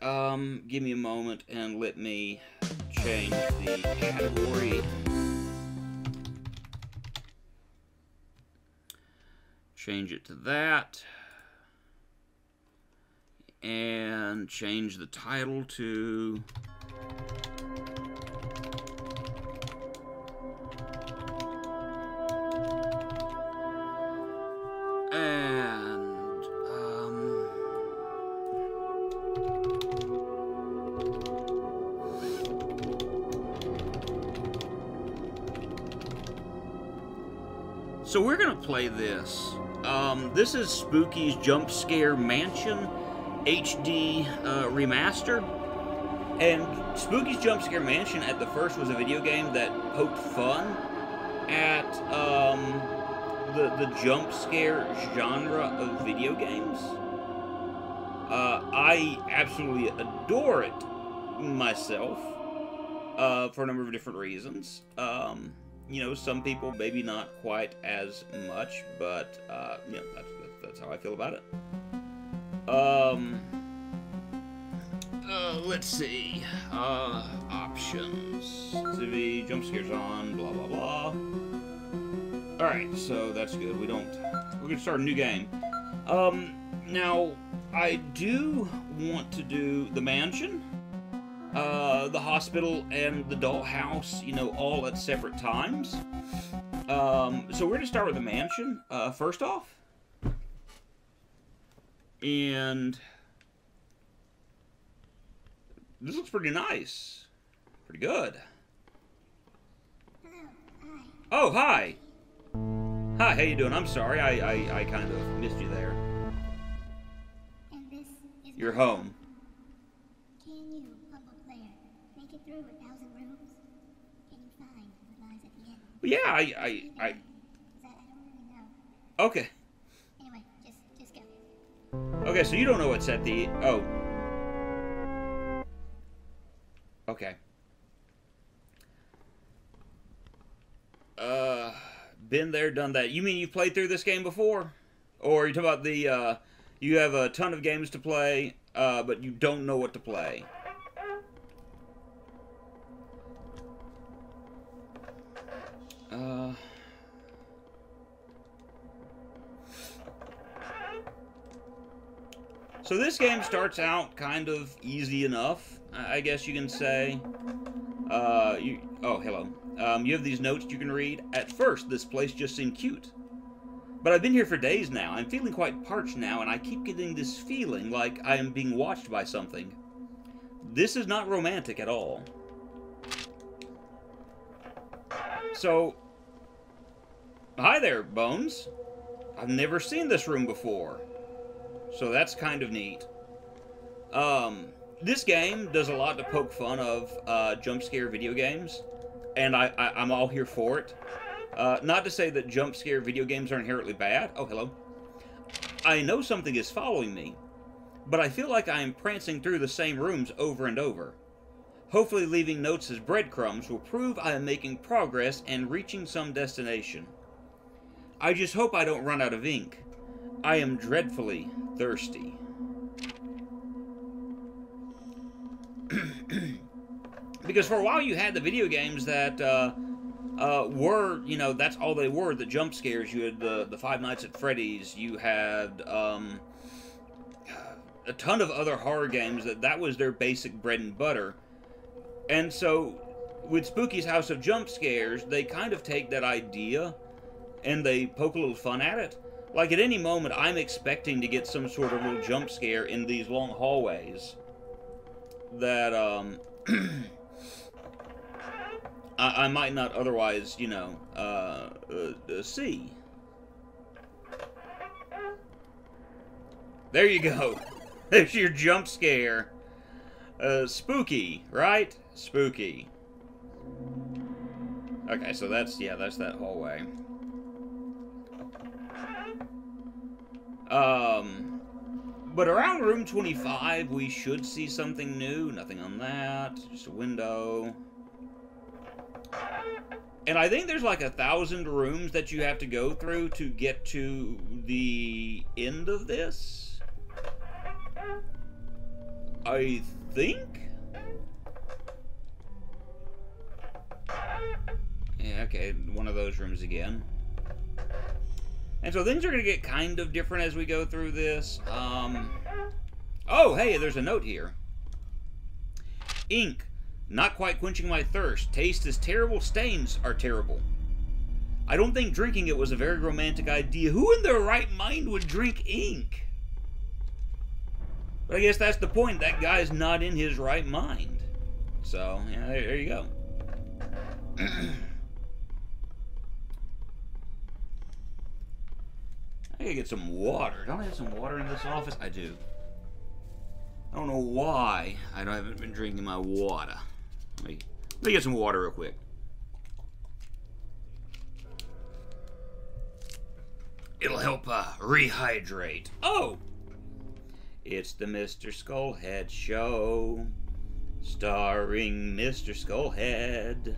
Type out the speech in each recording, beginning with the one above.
Give me a moment and let me change the category. Change it to that. And change the title to... So we're gonna play this. This is Spooky's Jumpscare Mansion HD remaster. And Spooky's Jumpscare Mansion at the first was a video game that poked fun at the jump scare genre of video games. I absolutely adore it myself for a number of different reasons. You know, some people maybe not quite as much, but you know, that's how I feel about it. Let's see. Options. TV, jump scares on, blah blah blah. Alright, so that's good. We're gonna start a new game. Now I do want to do the mansion, the hospital, and the dollhouse, you know, all at separate times. So we're gonna start with the mansion, first off. And this looks pretty nice. Pretty good. Hello, hi. Oh, hi. Hi, how you doing? I'm sorry, I kind of missed you there. And this is You're home. Can you, humble player, make it through 1,000 rooms? Can you find what lies at the end? Yeah, I Is that, I don't really know. Okay. Anyway, just go. Okay, so you don't know what's at the... Oh. Okay. Been there, done that. You mean you've played through this game before? Or are you talking about the, you have a ton of games to play, but you don't know what to play? So this game starts out kind of easy enough, I guess you can say. Oh, hello. You have these notes you can read. At first, this place just seemed cute. But I've been here for days now. I'm feeling quite parched now, and I keep getting this feeling like I am being watched by something. This is not romantic at all. So, hi there, Bones. I've never seen this room before. So that's kind of neat. This game does a lot to poke fun of jump scare video games, and I'm all here for it. Not to say that jump scare video games are inherently bad. Oh, hello. I know something is following me, but I feel like I am prancing through the same rooms over and over. Hopefully leaving notes as breadcrumbs will prove I am making progress and reaching some destination. I just hope I don't run out of ink. I am dreadfully thirsty. Because for a while you had the video games that were, you know, that's all they were, the jump scares. You had the Five Nights at Freddy's. You had a ton of other horror games that was their basic bread and butter. And so with Spooky's House of Jump Scares, they kind of take that idea and they poke a little fun at it. Like, at any moment, I'm expecting to get some sort of little jump scare in these long hallways that, I might not otherwise, you know, see. There you go. There's your jump scare. Spooky, right? Spooky. Okay, so that's that hallway. But around room 25, we should see something new. Nothing on that. Just a window. And I think there's like 1,000 rooms that you have to go through to get to the end of this. I think? Yeah, okay, one of those rooms again. And so things are going to get kind of different as we go through this. Oh, hey, there's a note here. Ink, not quite quenching my thirst. Taste is terrible. Stains are terrible. I don't think drinking it was a very romantic idea. Who in their right mind would drink ink? But I guess that's the point. That guy's not in his right mind. So, yeah, there you go. I gotta get some water. Don't I have some water in this office? I do. I don't know why I haven't been drinking my water. Let me get some water real quick. It'll help rehydrate. Oh! It's the Mr. Skullhead Show. Starring Mr. Skullhead.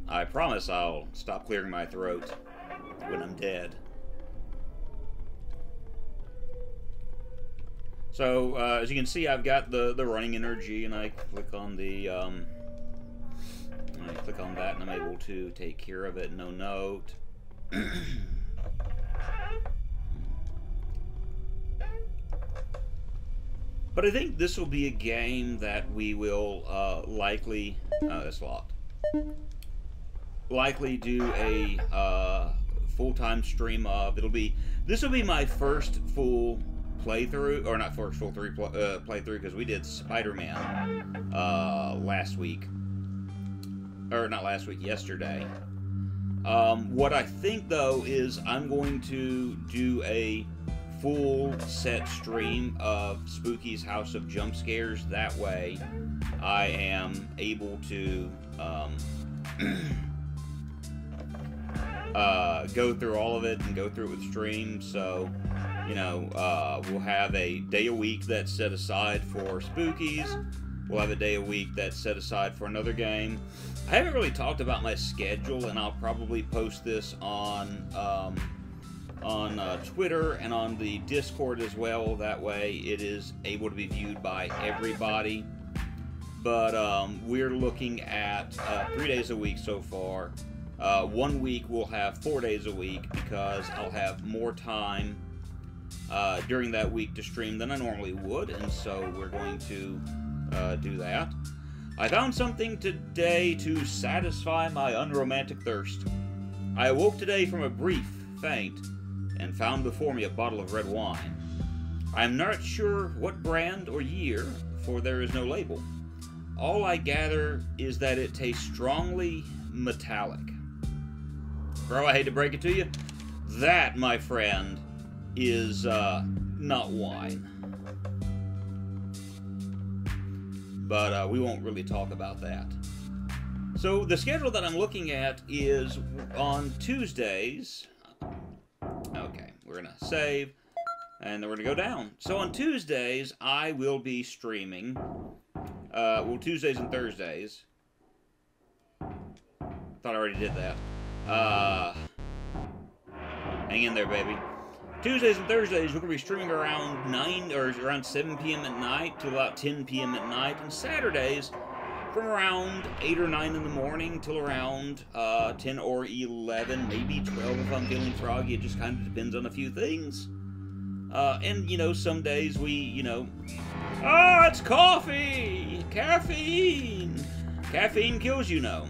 I promise I'll stop clearing my throat when I'm dead. So, as you can see, I've got the running energy, and I click on the, I click on that, and I'm able to take care of it, no note. But I think this will be a game that we will, likely, it's locked. Likely do a full-time stream of. This will be my first full playthrough, or not first full playthrough, because we did Spider-Man last week, or not last week, yesterday. What I think though is I'm going to do a full set stream of Spooky's House of Jumpscares. That way I am able to go through all of it and go through it with streams. So, you know, we'll have a day a week that's set aside for Spookies. We'll have a day a week that's set aside for another game. I haven't really talked about my schedule, and I'll probably post this on Twitter and on the Discord as well. That way it is able to be viewed by everybody. But we're looking at 3 days a week so far. 1 week we'll have 4 days a week, because I'll have more time during that week to stream than I normally would, and so we're going to do that. I found something today to satisfy my unromantic thirst. I awoke today from a brief faint and found before me a bottle of red wine. I am not sure what brand or year, for there is no label. All I gather is that it tastes strongly metallic. Bro, I hate to break it to you, that, my friend, is not wine. But we won't really talk about that. So the schedule that I'm looking at is on Tuesdays. Okay, we're gonna save, and then we're gonna go down. So on Tuesdays, I will be streaming. Well, Tuesdays and Thursdays. Thought I already did that. Hang in there, baby. Tuesdays and Thursdays, we're going to be streaming around 9 or around 7 p.m. at night to about 10 p.m. at night. And Saturdays, from around 8 or 9 in the morning till around 10 or 11, maybe 12 if I'm feeling froggy. It just kind of depends on a few things. And, you know, some days we, you know, it's coffee! Caffeine! Caffeine kills, you know.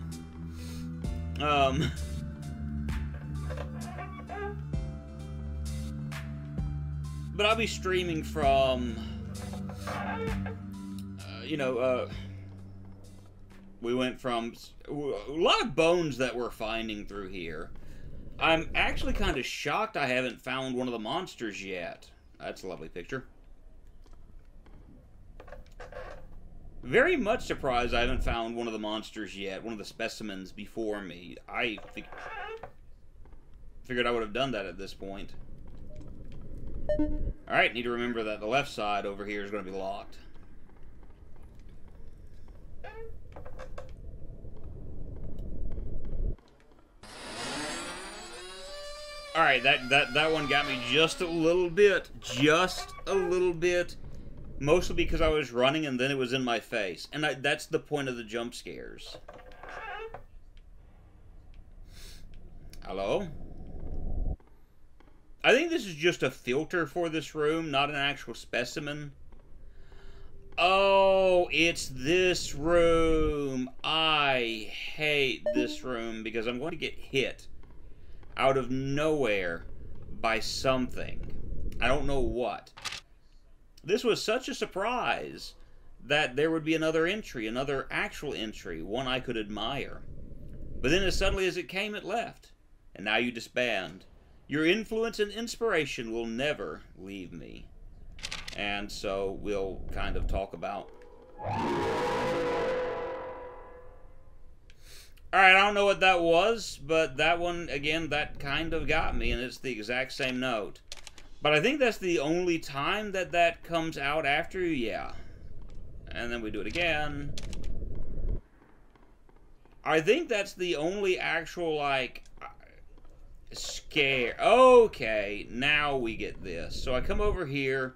But I'll be streaming from, you know, we went from a lot of bones that we're finding through here. I'm actually kind of shocked I haven't found one of the monsters yet. That's a lovely picture. Very much surprised I haven't found one of the monsters yet, one of the specimens before me. I figured I would have done that at this point. Alright, need to remember that the left side over here is going to be locked. Alright, that one got me just a little bit. Just a little bit. Mostly because I was running and then it was in my face. And that's the point of the jump scares. Hello? I think this is just a filter for this room, not an actual specimen. Oh, it's this room. I hate this room because I'm going to get hit out of nowhere by something. I don't know what. This was such a surprise that there would be another entry, another actual entry, one I could admire. But then as suddenly as it came, it left. And now you disband. Your influence and inspiration will never leave me. And so we'll kind of talk about... Alright, I don't know what that was, but that one, again, that kind of got me, and it's the exact same note. But I think that's the only time that that comes out after, yeah. And then we do it again. I think that's the only actual, like, scare. Okay, now we get this. So I come over here,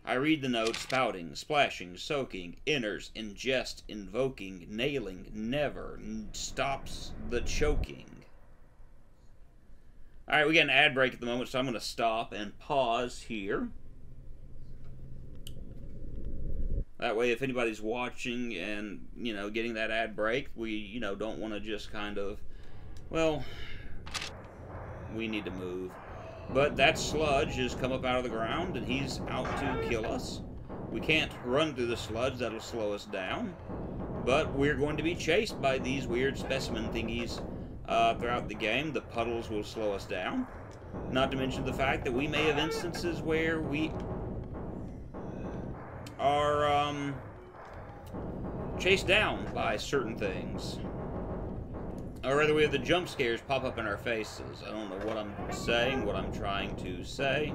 I read the note: spouting, splashing, soaking, enters, ingest, invoking, nailing, never, stops the choking. Alright, we got an ad break at the moment, so I'm going to stop and pause here. That way, if anybody's watching and, you know, getting that ad break, we, you know, don't want to just kind of, well, we need to move. But that sludge has come up out of the ground, and he's out to kill us. We can't run through the sludge, that'll slow us down. But we're going to be chased by these weird specimen thingies throughout the game. The puddles will slow us down. Not to mention the fact that we may have instances where we are chased down by certain things. Or rather, we have the jump scares pop up in our faces. I don't know what I'm saying, what I'm trying to say.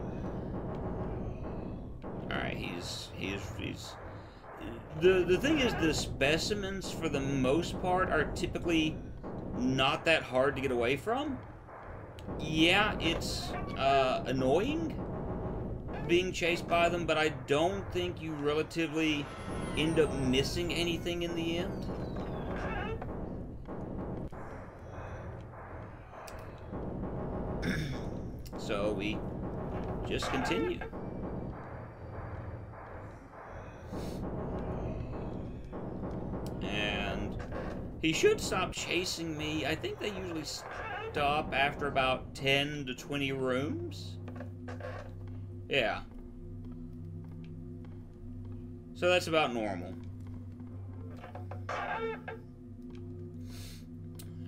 Alright, he's... The thing is, the specimens, for the most part, are typically not that hard to get away from. Yeah, it's annoying being chased by them, but I don't think you relatively end up missing anything in the end. So we just continue. And he should stop chasing me. I think they usually stop after about 10 to 20 rooms. Yeah. So that's about normal.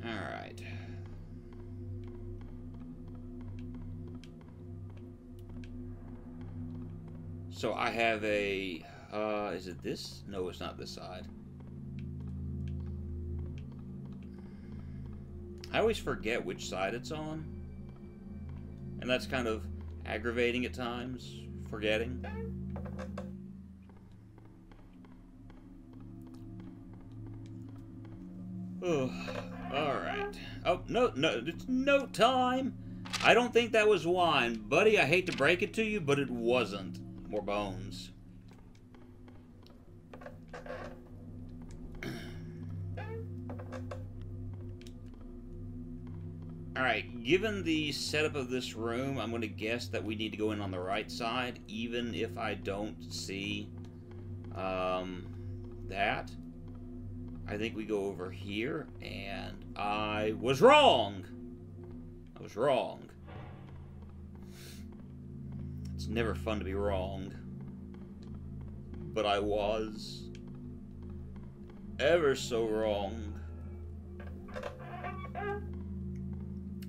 Alright. So I have a, is it this? No, it's not this side. I always forget which side it's on. And that's kind of aggravating at times, forgetting. Oh, alright. Oh, no, it's no time! I don't think that was wine. Buddy, I hate to break it to you, but it wasn't. More bones. Alright, given the setup of this room, I'm going to guess that we need to go in on the right side, even if I don't see that. I think we go over here, and I was wrong! I was wrong. It's never fun to be wrong. But I was ever so wrong.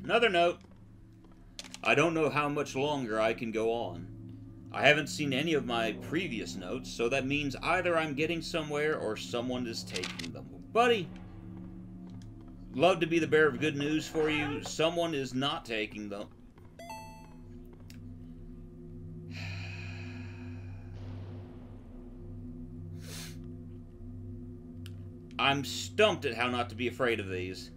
Another note. I don't know how much longer I can go on. I haven't seen any of my previous notes, so that means either I'm getting somewhere or someone is taking them. Buddy, love to be the bearer of good news for you. Someone is not taking them. I'm stumped at how not to be afraid of these.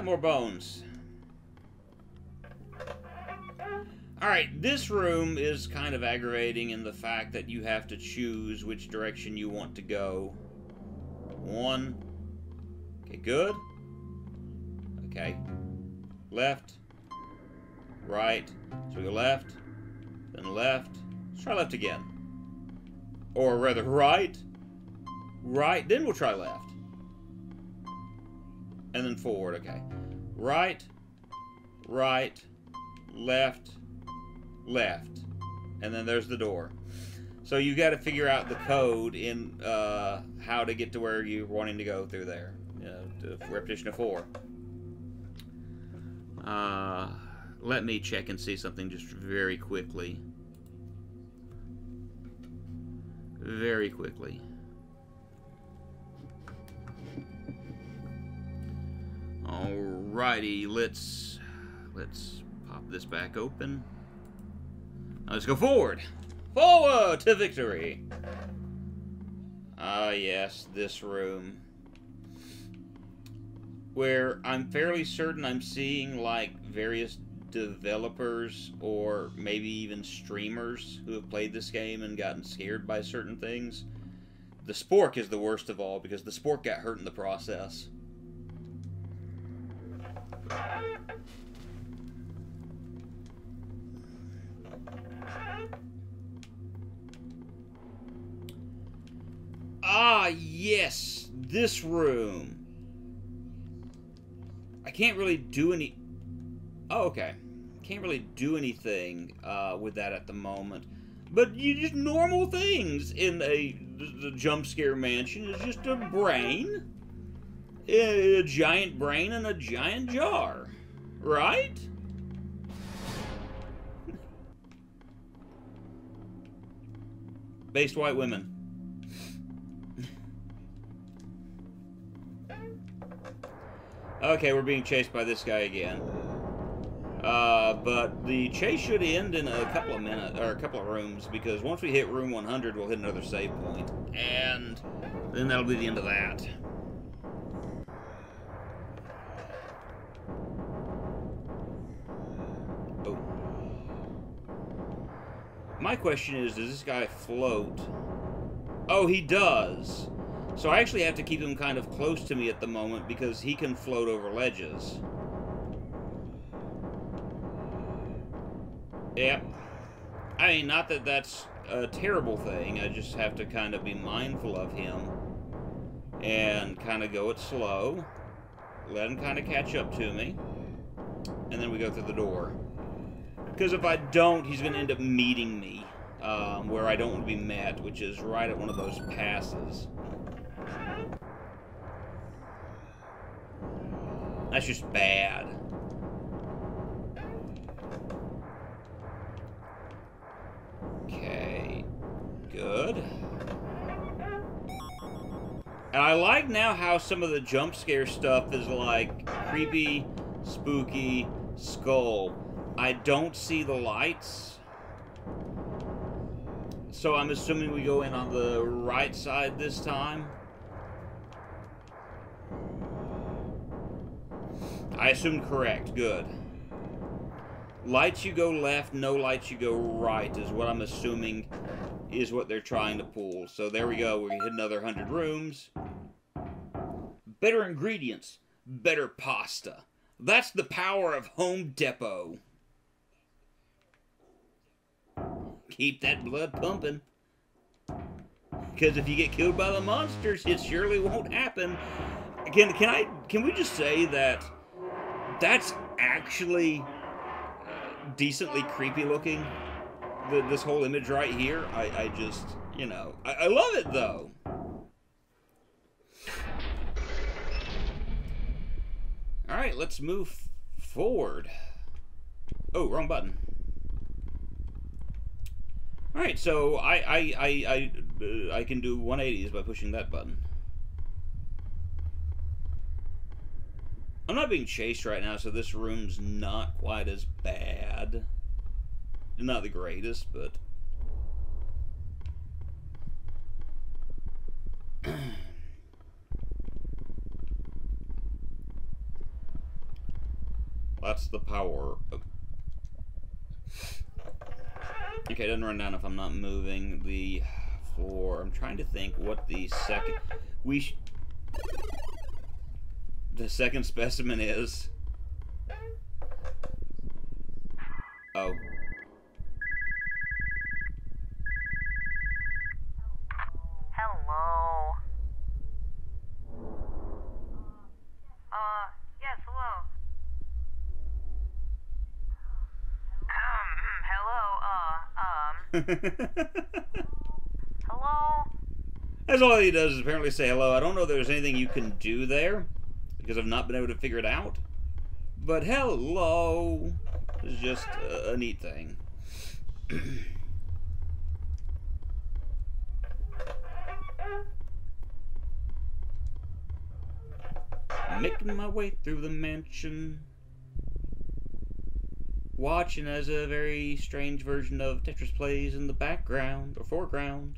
More bones. Alright, this room is kind of aggravating in the fact that you have to choose which direction you want to go. 1. Okay, good. Okay. Left. Right. So we go left. Then left. Let's try left again. Or rather, right. Right. Then we'll try left. And then forward. Okay. Right. Right. Left. Left. And then there's the door. So you got to figure out the code in how to get to where you're wanting to go through there. To repetition of 4. Let me check and see something just very quickly. Very quickly. Alrighty, let's pop this back open. Now let's go forward. Forward to victory. Ah, yes, this room. Where I'm fairly certain I'm seeing, like, various developers or maybe even streamers who have played this game and gotten scared by certain things. The spork is the worst of all, because the spork got hurt in the process. Ah, yes, this room. I can't really do any... Oh, okay. Can't really do anything with that at the moment. But you just normal things in the Jumpscare mansion is just a brain, a giant brain, and a giant jar, right? Based white women. Okay, we're being chased by this guy again. But the chase should end in a couple of minutes, or a couple of rooms, because once we hit room 100, we'll hit another save point, and then that'll be the end of that. Oh. My question is, does this guy float? Oh, he does. So I actually have to keep him kind of close to me at the moment, because he can float over ledges. Yep. I mean, not that that's a terrible thing. I just have to kind of be mindful of him and kind of go it slow. Let him kind of catch up to me. And then we go through the door. Because if I don't, he's going to end up meeting me where I don't want to be met, which is right at one of those passes. That's just bad. Okay, good. And I like now how some of the jump scare stuff is like creepy, spooky, skull. I don't see the lights. So I'm assuming we go in on the right side this time. I assumed correct. Good. Lights you go left, no lights you go right is what I'm assuming is what they're trying to pull. So there we go. We hit another 100 rooms. Better ingredients. Better pasta. That's the power of Home Depot. Keep that blood pumping. Because if you get killed by the monsters, it surely won't happen. Can we just say that that's actually decently creepy looking? This whole image right here. I just, you know, I love it though. Alright, let's move forward. Oh, wrong button. Alright, so I can do 180s by pushing that button. I'm not being chased right now, so this room's not quite as bad. Not the greatest, but... That's the power. Okay, it doesn't run down if I'm not moving the floor. I'm trying to think what the second... The second specimen is... Oh. Hello. Yes, hello. Hello? That's all he does is apparently say hello. I don't know if there's anything you can do there, because I've not been able to figure it out. But hello is just a neat thing. Making my way through the mansion, watching as a very strange version of Tetris plays in the background or foreground.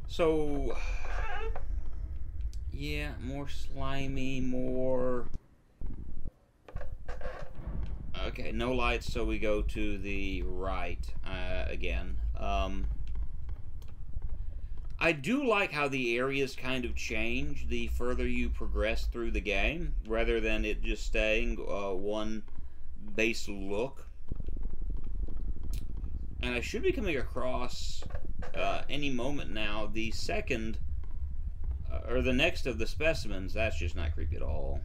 So, yeah, more slimy, more... Okay, no lights, so we go to the right again. I do like how the areas kind of change the further you progress through the game, rather than it just staying one base look. And I should be coming across any moment now the second, or the next of the specimens. That's just not creepy at all.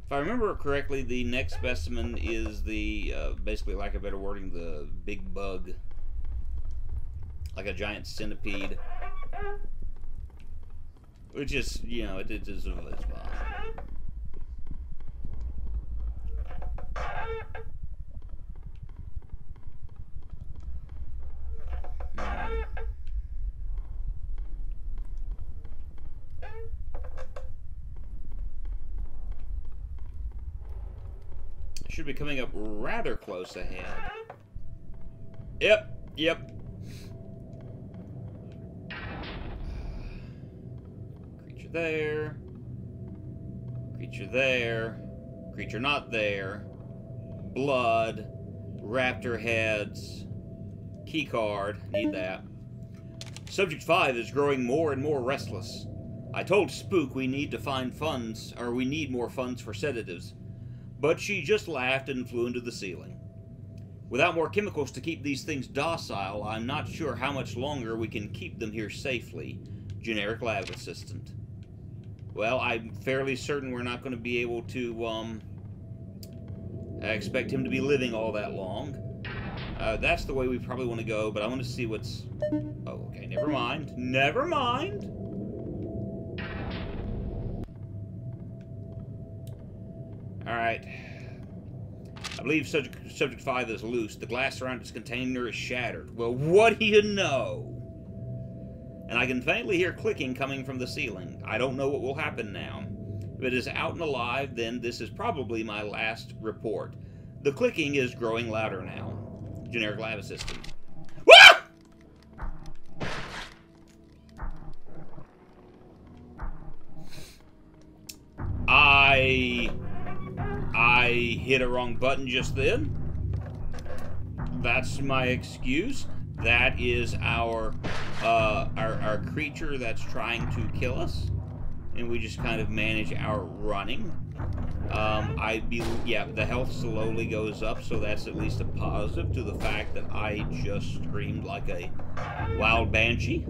If I remember correctly, the next specimen is the, basically, lack of better wording, the big bug. Like a giant centipede. Which is, you know, it's fine. Should be coming up rather close ahead. Yep. Creature there. Creature there. Creature not there. Blood. Raptor heads. Keycard. Need that. Subject 5 is growing more and more restless. I told Spook we need to find funds, or we need more funds for sedatives. But she just laughed and flew into the ceiling. Without more chemicals to keep these things docile, I'm not sure how much longer we can keep them here safely. Generic lab assistant. Well, I'm fairly certain we're not going to be able to, expect him to be living all that long. That's the way we probably want to go, but I want to see what's... Oh, okay, never mind. Never mind! Alright. I believe subject 5 is loose. The glass around its container is shattered. Well, what do you know? And I can faintly hear clicking coming from the ceiling. I don't know what will happen now. If it is out and alive, then this is probably my last report. The clicking is growing louder now. Generic lab assistant. I hit a wrong button just then. That's my excuse. That is our creature that's trying to kill us, and we just kind of manage our running. Yeah, the health slowly goes up, so that's at least a positive to the fact that I just screamed like a wild banshee.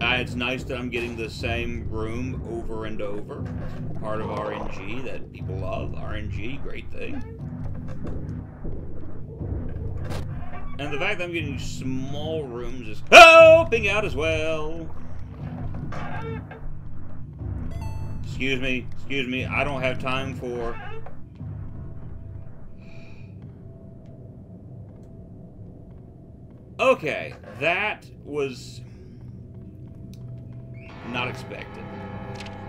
It's nice that I'm getting the same room over and over. It's part of RNG that people love. RNG, great thing. And the fact that I'm getting small rooms is helping out as well. Excuse me, I don't have time for... Okay, that was... not expected.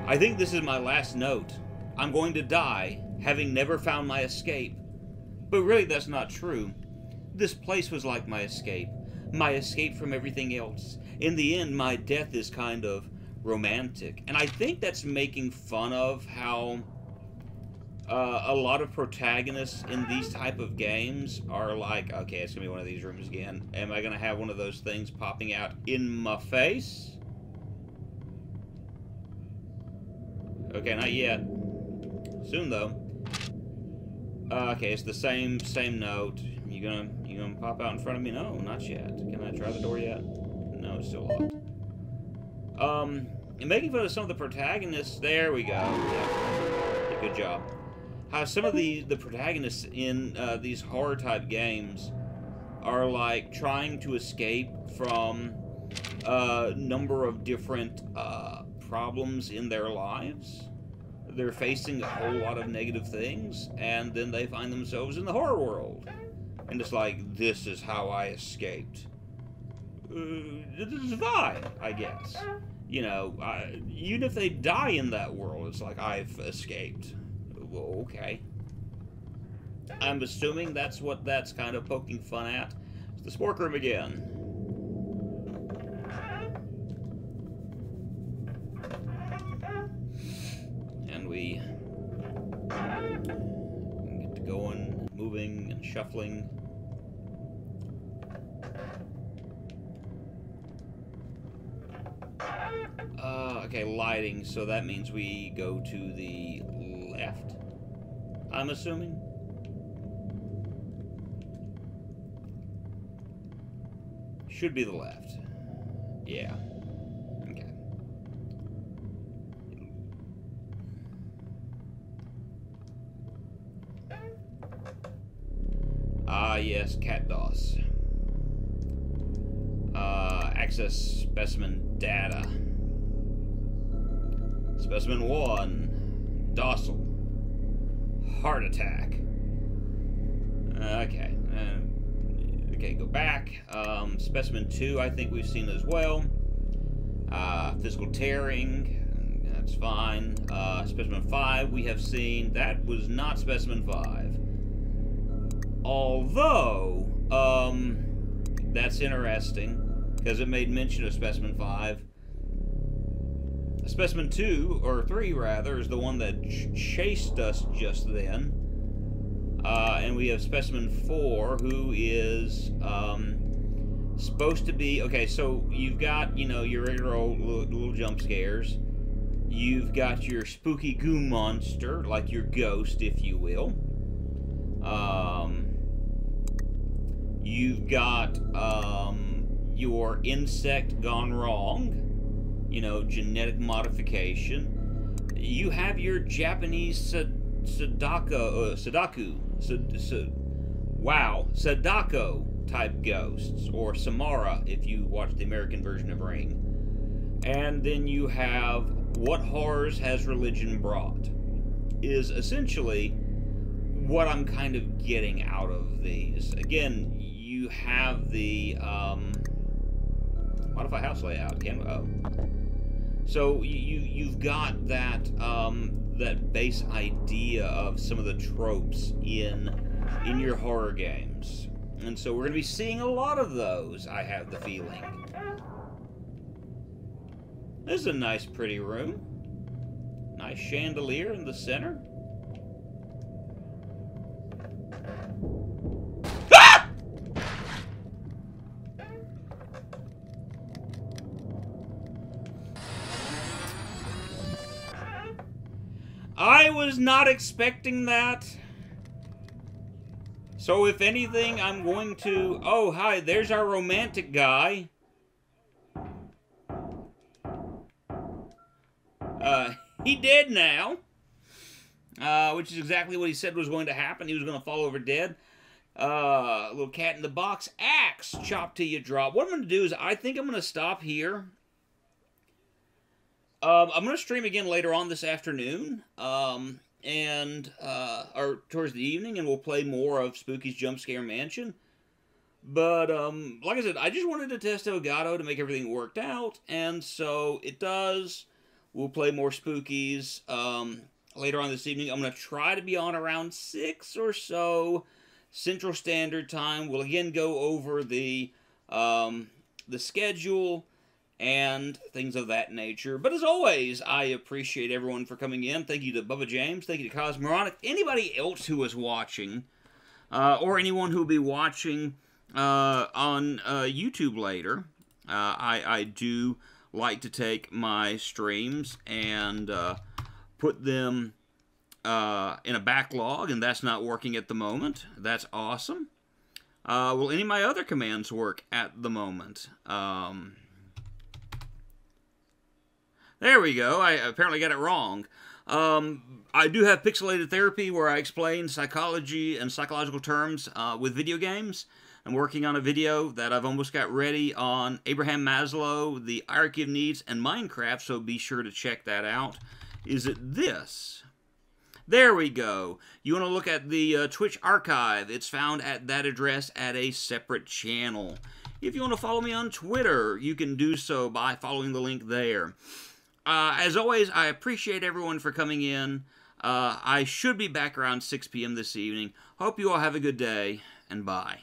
I think this is my last note. I'm going to die, having never found my escape. But really, that's not true. This place was like my escape from everything else. In the end, my death is kind of romantic. And I think that's making fun of how a lot of protagonists in these type of games are like, okay, it's going to be one of these rooms again. Am I going to have one of those things popping out in my face? Okay, not yet. Soon, though. Okay, it's the same note. You gonna pop out in front of me? No, not yet. Can I try the door yet? No, it's still locked. And making fun of some of the protagonists. There we go. Yeah, good job. How some of the protagonists in these horror type games are like trying to escape from a number of different problems in their lives. They're facing a whole lot of negative things, and then they find themselves in the horror world. And it's like, this is how I escaped. This is fine, I guess. You know, even if they die in that world, it's like, I've escaped. Well, okay. I'm assuming that's what that's kind of poking fun at. It's the spork room again. And we get to going, moving, and shuffling. Okay, lighting, so that means we go to the left, I'm assuming. Should be the left. Yeah. Okay. Ah, yes, cat DOS. Access specimen data. Specimen 1, docile. Heart attack. Okay. Okay, go back. Specimen 2, I think we've seen as well. Physical tearing. That's fine. Specimen 5, we have seen. That was not Specimen 5. Although, that's interesting, because it made mention of Specimen 5. Specimen 2, or 3 rather, is the one that chased us just then. And we have Specimen 4, who is supposed to be... Okay, so you've got, you know, your regular old little jump scares. You've got your spooky goo monster, like your ghost, if you will. You've got your insect gone wrong. You know, genetic modification. You have your Japanese Sadako type ghosts, or Samara if you watch the American version of Ring. And then you have what horrors has religion brought, is essentially what I'm kind of getting out of these. Again, you have the modify house layout. So you've got that that base idea of some of the tropes in your horror games, and so we're going to be seeing a lot of those. I have the feeling. This is a nice, pretty room. Nice chandelier in the center. I was not expecting that. So if anything, I'm going to... Oh, hi, there's our romantic guy. He dead now. Which is exactly what he said was going to happen. He was going to fall over dead. Little cat in the box. Axe. Chop till you drop. What I'm going to do is I think I'm going to stop here. I'm going to stream again later on this afternoon, or towards the evening, and we'll play more of Spooky's Jumpscare Mansion. But, like I said, I just wanted to test Elgato to make everything worked out, and so it does. We'll play more Spookies, later on this evening. I'm going to try to be on around 6 or so, Central Standard Time. We'll again go over the schedule and things of that nature. But as always, I appreciate everyone for coming in. Thank you to Bubba James. Thank you to Cosmoronic. Anybody else who is watching, or anyone who will be watching on YouTube later. I do like to take my streams and put them in a backlog, and that's not working at the moment. That's awesome. Will any of my other commands work at the moment? There we go. I apparently got it wrong. I do have Pixelated Therapy, where I explain psychology and psychological terms with video games. I'm working on a video that I've almost got ready on Abraham Maslow, the hierarchy of needs, and Minecraft, so be sure to check that out. Is it this? There we go. You want to look at the Twitch archive. It's found at that address at a separate channel. If you want to follow me on Twitter, you can do so by following the link there. As always, I appreciate everyone for coming in. I should be back around 6 p.m. this evening. Hope you all have a good day, and bye.